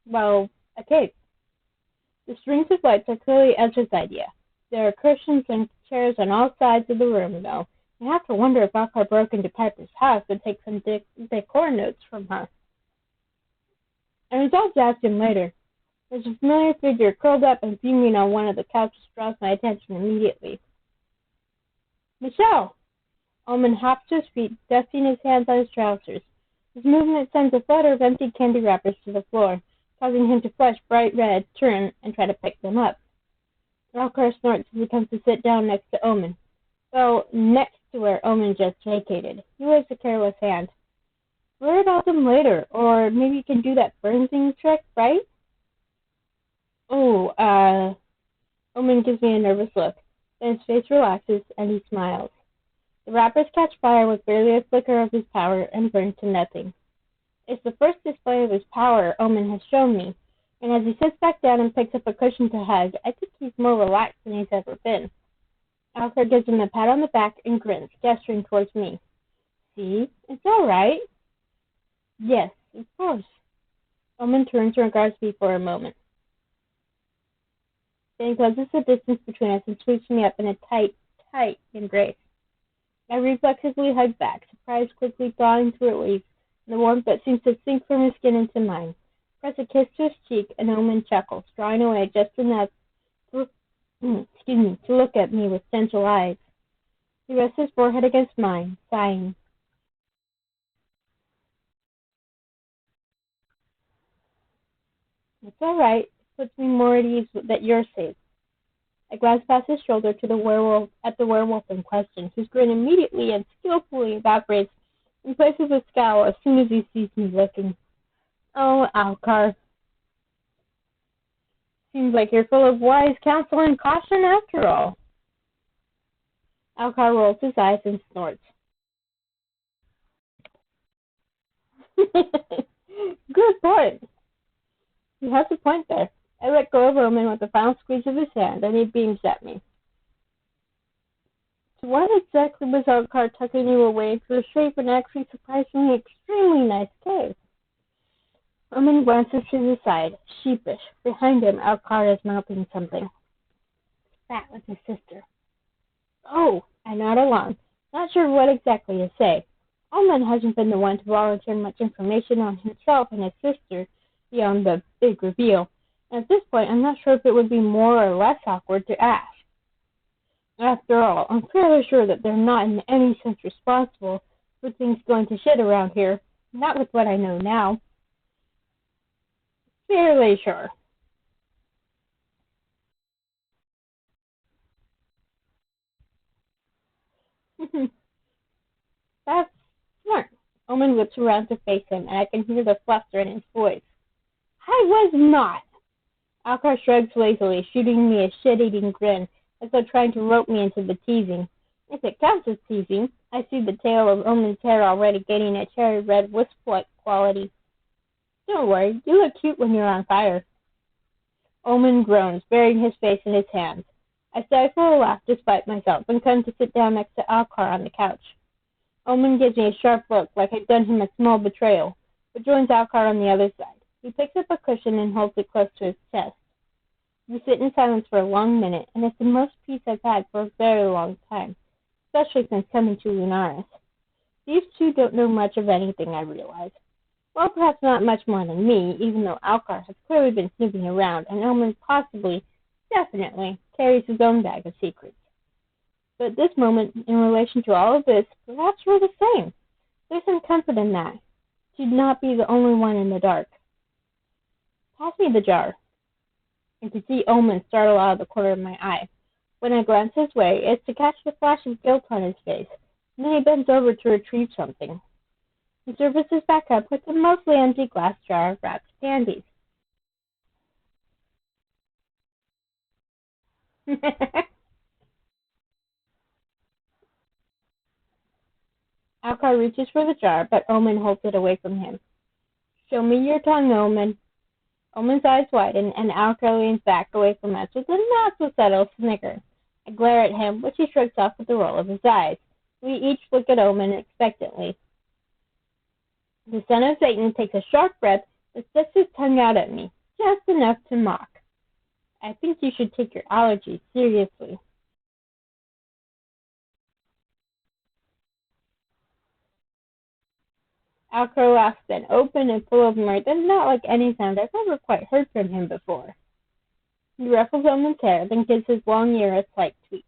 well, a cave. The strings of lights are clearly Ezra's idea. There are cushions and chairs on all sides of the room, though. I have to wonder if Alcar broke into Piper's house and take some decor notes from her. I resolve to ask him later. There's a familiar figure curled up and beaming on one of the couches draws my attention immediately. Michelle! Omen hops to his feet, dusting his hands on his trousers. His movement sends a flutter of empty candy wrappers to the floor, causing him to flush bright red, turn, and try to pick them up. Alcar snorts as he comes to sit down next to Omen. Well, next to where Omen just vacated. He waves a careless hand. Worry about them later, or maybe you can do that burn-thing trick, right? Oh, Omen gives me a nervous look. Then his face relaxes, and he smiles. The wrappers catch fire with barely a flicker of his power and burn to nothing. It's the first display of his power Omen has shown me, and as he sits back down and picks up a cushion to hug, I think he's more relaxed than he's ever been. Alcar gives him a pat on the back and grins, gesturing towards me. See? It's all right. Yes, of course. Omen turns and regards me for a moment. Then he closes the distance between us and sweeps me up in a tight embrace. I reflexively hug back, surprise quickly thawing through at least, and the warmth that seems to sink from his skin into mine. Press a kiss to his cheek, and Omen chuckles, drawing away just enough to look at me with gentle eyes. He rests his forehead against mine, sighing. It's all right. It puts me more at ease that you're safe. I glance past his shoulder to the werewolf in question, whose grin immediately and skillfully evaporates and places a scowl as soon as he sees me looking. Oh, Alcar. Seems like you're full of wise counsel and caution after all. Alcar rolls his eyes and snorts. Good point. He has a point there. I let go of Omen with a final squeeze of his hand, and he beams at me. So why exactly was Alcar tucking you away into a safe and actually surprisingly extremely nice cave? Omen glances to the side, sheepish. Behind him, Alcar is mouthing something. That was his sister. Oh, I nod along, not sure what exactly to say. Omen hasn't been the one to volunteer much information on himself and his sister beyond the big reveal. At this point, I'm not sure if it would be more or less awkward to ask. After all, I'm fairly sure that they're not in any sense responsible for things going to shit around here. Not with what I know now. Fairly sure. That's smart. Omen whips around to face him, and I can hear the fluster in his voice. I was not. Alcar shrugs lazily, shooting me a shit-eating grin, as though trying to rope me into the teasing. If it counts as teasing, I see the tail of Omen's hair already gaining a cherry red wisp-like quality. Don't worry, you look cute when you're on fire. Omen groans, burying his face in his hands. I stifle a laugh despite myself and come to sit down next to Alcar on the couch. Omen gives me a sharp look, like I've done him a small betrayal, but joins Alcar on the other side. He picks up a cushion and holds it close to his chest. We sit in silence for a long minute, and it's the most peace I've had for a very long time, especially since coming to Lunaris. These two don't know much of anything, I realize. Well, perhaps not much more than me, even though Alcar has clearly been snooping around, and Omen possibly, definitely, carries his own bag of secrets. But at this moment, in relation to all of this, perhaps we're the same. There's some comfort in that. She'd not be the only one in the dark. Pass me the jar. I could see Omen startle out of the corner of my eye. When I glance his way, it's to catch the flash of guilt on his face, and then he bends over to retrieve something. He surfaces back up with a mostly empty glass jar of wrapped candies. Alcar reaches for the jar, but Omen holds it away from him. Show me your tongue, Omen. Omen's eyes widen, and Alcar leans back away from us with a not-so-subtle snicker. I glare at him, which he shrugs off with a roll of his eyes. We each look at Omen expectantly. The son of Satan takes a sharp breath and sticks his tongue out at me, just enough to mock. I think you should take your allergies seriously. Alcar laughs then, open and full of mirth, and not like any sound I've ever quite heard from him before. He ruffles Omen's hair, then gives his long ear a slight tweak.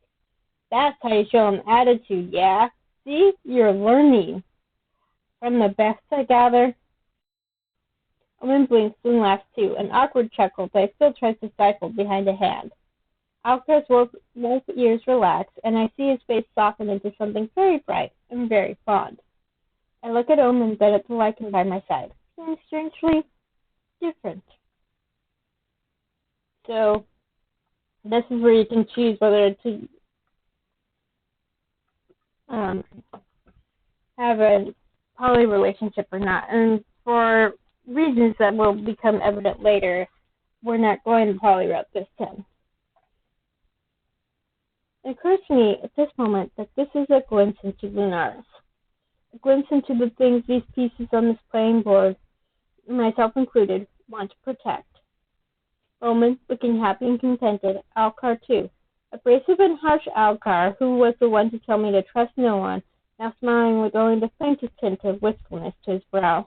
That's how you show him attitude, yeah? See? You're learning. From the best, I gather. Omen blinks and laughs too, an awkward chuckle that I still tries to stifle behind a hand. Alcar's wolf ears relax, and I see his face soften into something very bright and very fond. I look at Omen, then at the lichen by my side, feeling strangely different. So, this is where you can choose whether to have a poly relationship or not. And for reasons that will become evident later, we're not going the poly route this time. It occurs to me at this moment that this is a glimpse into Lunaris. A glimpse into the things these pieces on this playing board, myself included, want to protect. Omen, looking happy and contented, Alcar too. Abrasive and harsh Alcar, who was the one to tell me to trust no one, now smiling with only the faintest tint of wistfulness to his brow.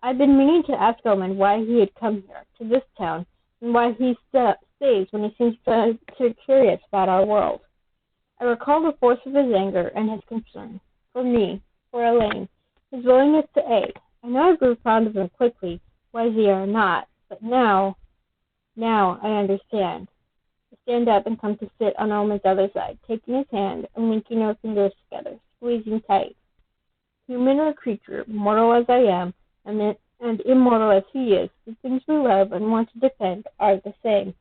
I'd been meaning to ask Omen why he had come here, to this town, and why he stays when he seems so curious about our world. I recall the force of his anger and his concern. For me, for Elaine, his willingness to aid. I know I grew fond of him quickly, wisely or not, but now I understand. I stand up and come to sit on Omen's other side, taking his hand and linking our fingers together, squeezing tight. Human or creature, mortal as I am, and immortal as he is, the things we love and want to defend are the same.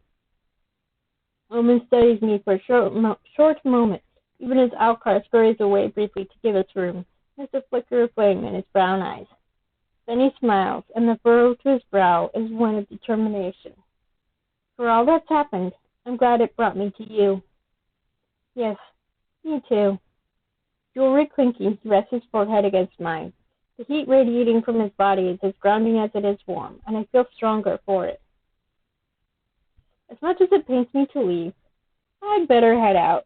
Omen studies me for a short moment, even as Alcar scurries away briefly to give us room. There's a flicker of flame in his brown eyes. Then he smiles, and the furrow to his brow is one of determination. For all that's happened, I'm glad it brought me to you. Yes, me too. Jewelry clinking, he rests his forehead against mine. The heat radiating from his body is as grounding as it is warm, and I feel stronger for it. As much as it pains me to leave, I'd better head out.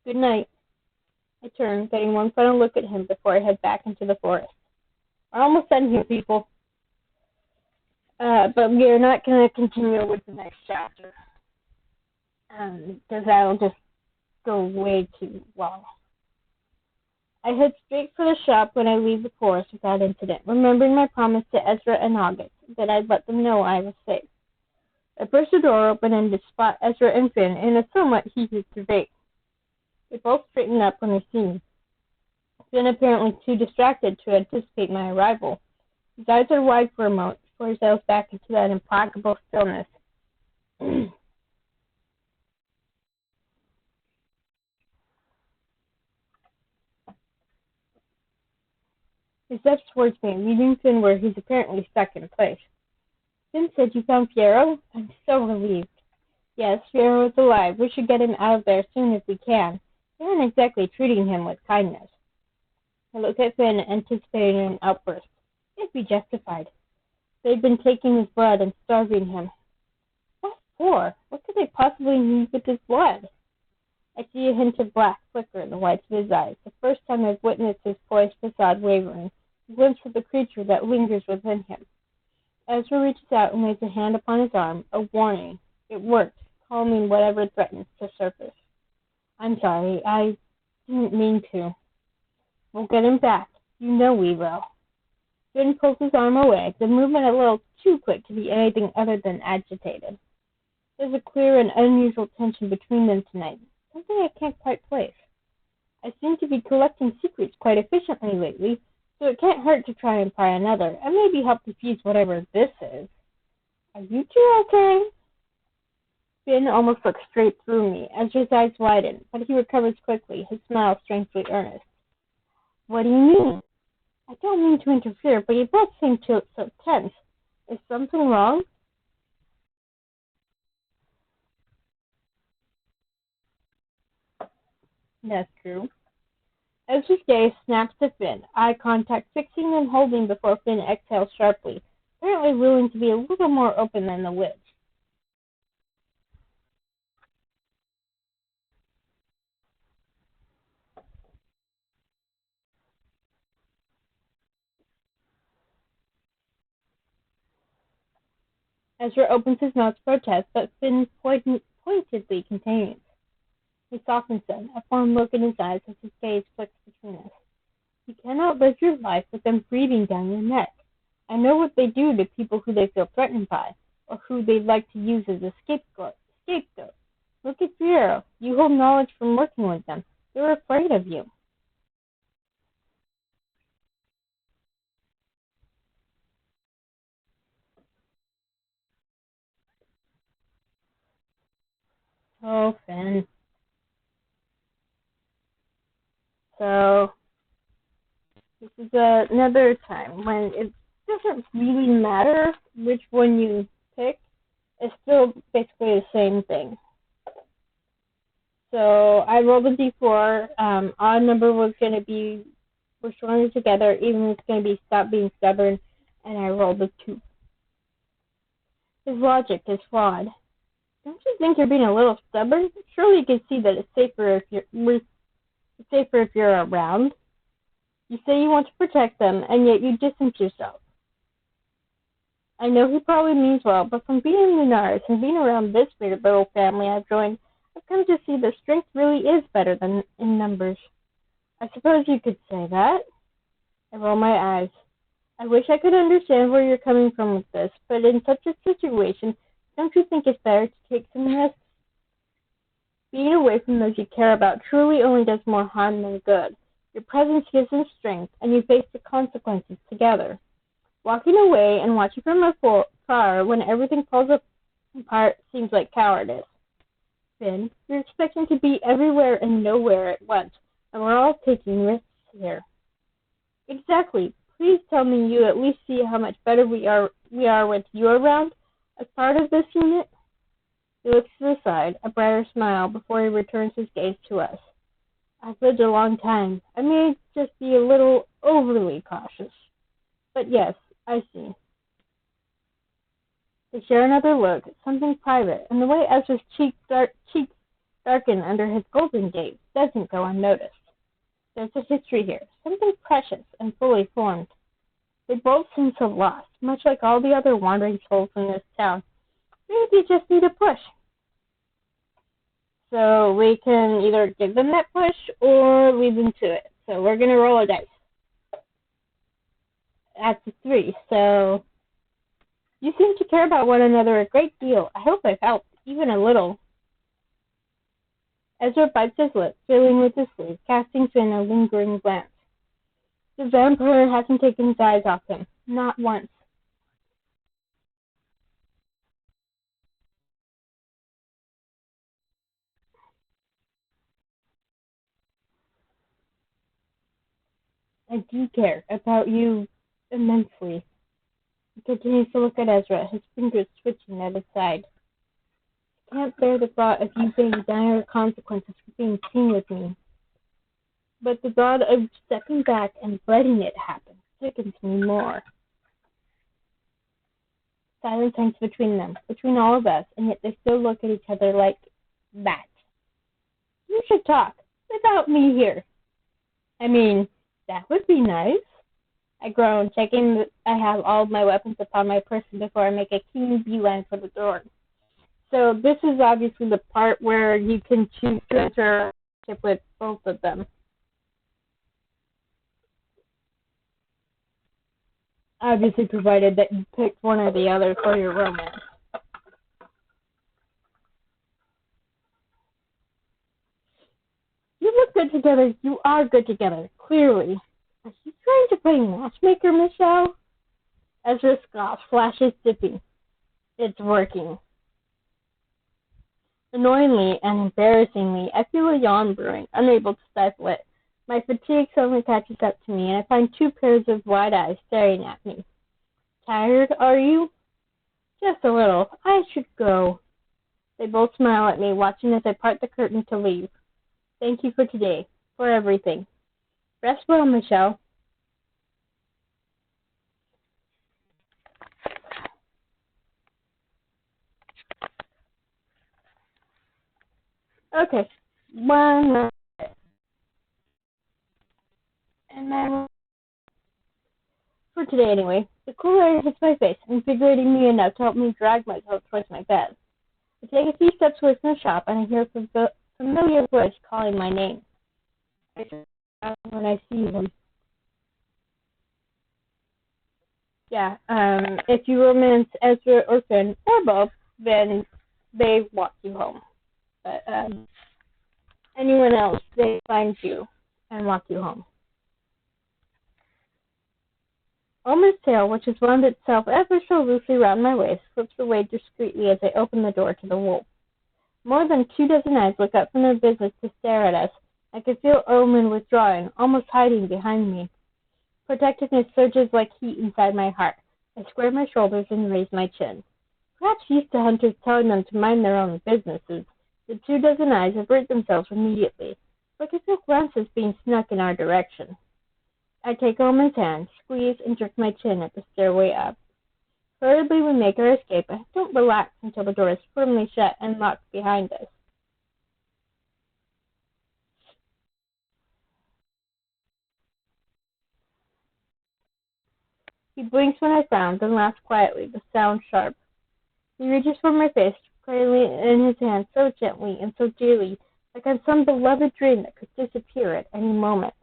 Good night. I turn, getting one final look at him before I head back into the forest. We're almost done here, people. But we are not going to continue with the next chapter. Because that'll just go way too long. I head straight for the shop when I leave the forest without incident, remembering my promise to Ezra and August that I'd let them know I was safe. I burst the door open and to spot Ezra and Finn in a somewhat heated debate. They both straighten up when they see me. Finn apparently too distracted to anticipate my arrival. His eyes are wide for a moment before he settles back into that implacable stillness. He steps towards me, leading Finn where he's apparently stuck in place. Finn said you found Fierro? I'm so relieved. Yes, Fierro is alive. We should get him out of there as soon as we can. They aren't exactly treating him with kindness. I look at Finn, anticipating an outburst. It'd be justified. They've been taking his blood and starving him. What for? What could they possibly need with his blood? I see a hint of black flicker in the whites of his eyes, the first time I've witnessed his poised facade wavering, a glimpse of the creature that lingers within him. Ezra reaches out and lays a hand upon his arm, a warning. It works, calming whatever threatens to surface. I'm sorry, I didn't mean to. We'll get him back. You know we will. Finn pulls his arm away, the movement a little too quick to be anything other than agitated. There's a clear and unusual tension between them tonight, something I can't quite place. I seem to be collecting secrets quite efficiently lately, so it can't hurt to try and pry another, and maybe help defuse whatever this is. Are you two okay? Finn almost looks straight through me, as his eyes widen, but he recovers quickly, his smile strangely earnest. What do you mean? I don't mean to interfere, but you both seem so tense. Is something wrong? That's true. Ezra's gaze snaps to Finn, eye contact fixing and holding before Finn exhales sharply, apparently willing to be a little more open than the witch. Ezra opens his mouth to protest, but Finn pointedly continues. He softens them, a fond look in his eyes as his gaze flicks between us. You cannot live your life with them breathing down your neck. I know what they do to people who they feel threatened by, or who they'd like to use as a scapegoat. Look at Bureau. You hold knowledge from working with them. They're afraid of you. Oh, Finn. So, this is another time when it doesn't really matter which one you pick. It's still basically the same thing. So I rolled a d4. Odd number was going to be we're stronger together. Even was going to be stop being stubborn, and I rolled a 2. His logic is flawed. Don't you think you're being a little stubborn? Surely you can see that it's safer if you're around. You say you want to protect them, and yet you distance yourself. I know he probably means well, but from being in Lunaris and being around this weird little family I've joined, I've come to see that strength really is better than in numbers. I suppose you could say that. I roll my eyes. I wish I could understand where you're coming from with this, but in such a situation, don't you think it's better to take some risks? Being away from those you care about truly only does more harm than good. Your presence gives them strength, and you face the consequences together. Walking away and watching from afar when everything falls apart seems like cowardice. Finn, you're expecting to be everywhere and nowhere at once, and we're all taking risks here. Exactly. Please tell me you at least see how much better we are with you around as part of this unit. He looks to the side, a brighter smile before he returns his gaze to us. I've lived a long time. I may just be a little overly cautious. But yes, I see. They share another look, something private, and the way Ezra's cheeks darken under his golden gaze doesn't go unnoticed. There's a history here, something precious and fully formed. They both seem so lost, much like all the other wandering souls in this town. Maybe they just need a push. So we can either give them that push or leave them to it. So we're going to roll a dice. That's a 3. So you seem to care about one another a great deal. I hope I've helped, even a little. Ezra bites his lip, fiddling with his sleeve, casting Finn a lingering glance. The vampire hasn't taken his eyes off him. Not once. I do care about you immensely. He continues to look at Ezra, his fingers twitching at his side. I can't bear the thought of you being dire consequences for being seen with me. But the thought of stepping back and letting it happen sickens me more. Silence hangs between them, between all of us, and yet they still look at each other like that. You should talk without me here. I mean, that would be nice. I groan, checking that I have all of my weapons upon my person before I make a keen beeline for the door. So this is obviously the part where you can choose to enter a relationship with both of them. Obviously provided that you picked one or the other for your romance. You look good together. You are good together, clearly. Are you trying to play matchmaker, Michelle? Ezra scoffs, flashes dipping. It's working. Annoyingly and embarrassingly, I feel a yawn brewing, unable to stifle it. My fatigue suddenly catches up to me, and I find two pairs of wide eyes staring at me. Tired, are you? Just a little. I should go. They both smile at me, watching as I part the curtain to leave. Thank you for today, for everything. Rest well, Michelle. Okay, one, and then for today anyway. The cool air hits my face, invigorating me enough to help me drag myself towards my bed. I take a few steps away from the shop, and I hear a familiar voice calling my name. I turn when I see him. Yeah, if you romance Ezra or Finn, or both, then they walk you home. But anyone else, they find you and walk you home. Omen's tail, which has wound itself ever so loosely round my waist, slips away discreetly as I open the door to the wolf. More than 24 eyes look up from their business to stare at us. I can feel Omen withdrawing, almost hiding behind me. Protectiveness surges like heat inside my heart. I square my shoulders and raise my chin. Perhaps used to hunters telling them to mind their own businesses, the 24 eyes avert themselves immediately, like I feel glances being snuck in our direction. I take Omen's hand, squeeze, and jerk my chin at the stairway up. Hurriedly we make our escape, and don't relax until the door is firmly shut and locked behind us. He blinks when I frown, then laughs quietly, the sound sharp. He reaches for my face, cradling it in his hand so gently and so dearly, like on some beloved dream that could disappear at any moment.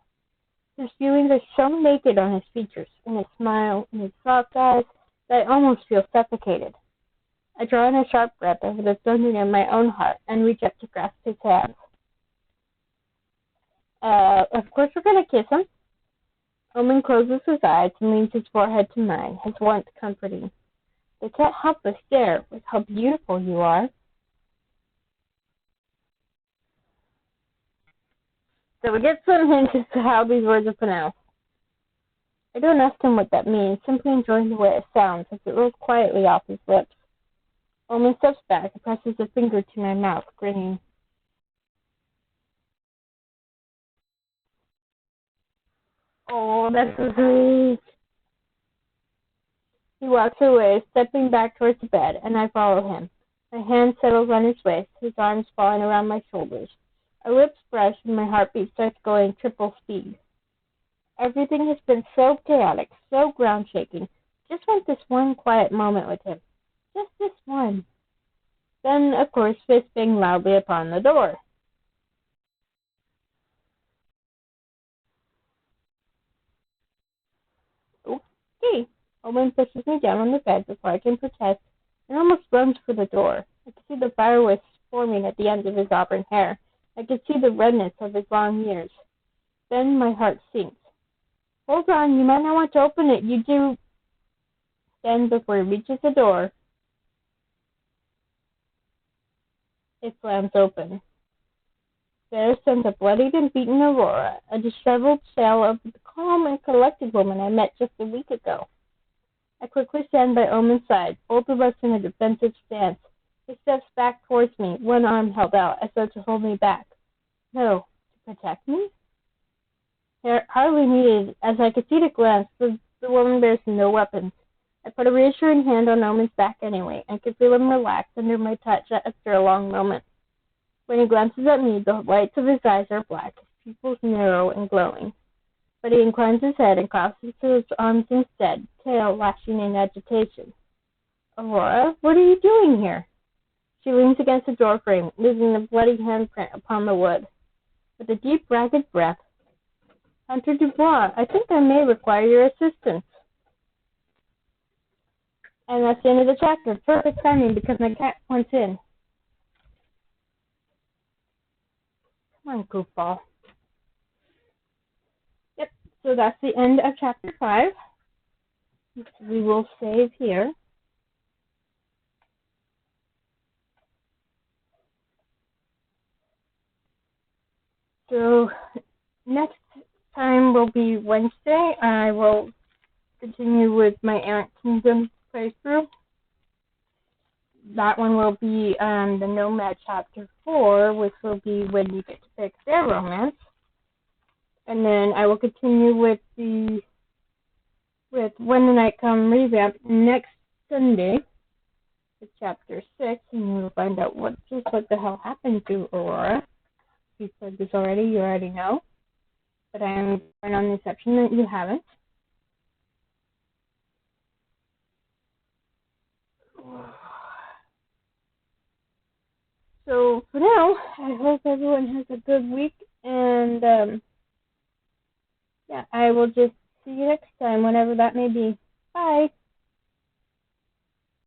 His feelings are so naked on his features, in his smile, in his soft eyes, that I almost feel suffocated. I draw in a sharp breath over the thunder in my own heart and reach up to grasp his hands. Of course we're going to kiss him. Omen closes his eyes and leans his forehead to mine, his warmth comforting. They can't help but stare with how beautiful you are. So we get some hints as to how these words are pronounced. I don't ask him what that means, simply enjoying the way it sounds as it rolls quietly off his lips. Omen steps back and presses a finger to my mouth, grinning. Oh, that's so sweet. He walks away, stepping back towards the bed, and I follow him. My hand settles on his waist, his arms falling around my shoulders. Our lips brush, and my heartbeat starts going triple speed. Everything has been so chaotic, so ground-shaking. Just want this one quiet moment with him. Just this one. Then, of course, fists bang loudly upon the door. Okay. Owen pushes me down on the bed before I can protest and almost runs for the door. I can see the fire wisps forming at the ends of his auburn hair. I can see the redness of his long ears. Then my heart sinks. Hold on, you might not want to open it. You do. Then, before he reaches the door, it slams open. There stands a bloodied and beaten Aurora, a disheveled shell of the calm and collected woman I met just a week ago. I quickly stand by Omen's side, both of us in a defensive stance. He steps back towards me, one arm held out, as though to hold me back. No, to protect me? Hardly needed, as I could see at a glance, the woman bears no weapons. I put a reassuring hand on Omen's back anyway, and could feel him relax under my touch after a long moment. When he glances at me, the whites of his eyes are black, his pupils narrow and glowing. But he inclines his head and crosses to his arms instead, tail lashing in agitation. Aurora, what are you doing here? She leans against the door frame, leaving a bloody handprint upon the wood. With a deep, ragged breath, Hunter Dubois, I think I may require your assistance. And that's the end of the chapter. Perfect timing because my cat wants in. Come on, goofball. Yep, so that's the end of chapter 5. We will save here. So next time will be Wednesday. I will continue with my Errant Kingdom playthrough. That one will be the Nomad chapter 4, which will be when you get to pick their romance. And then I will continue with When the Night Come ReVamp next Sunday with chapter 6, and you'll find out what the hell happened to Aurora. If you said this already, you already know. But I am going on the exception that you haven't. So for now, I hope everyone has a good week, and I will just see you next time, whenever that may be. Bye.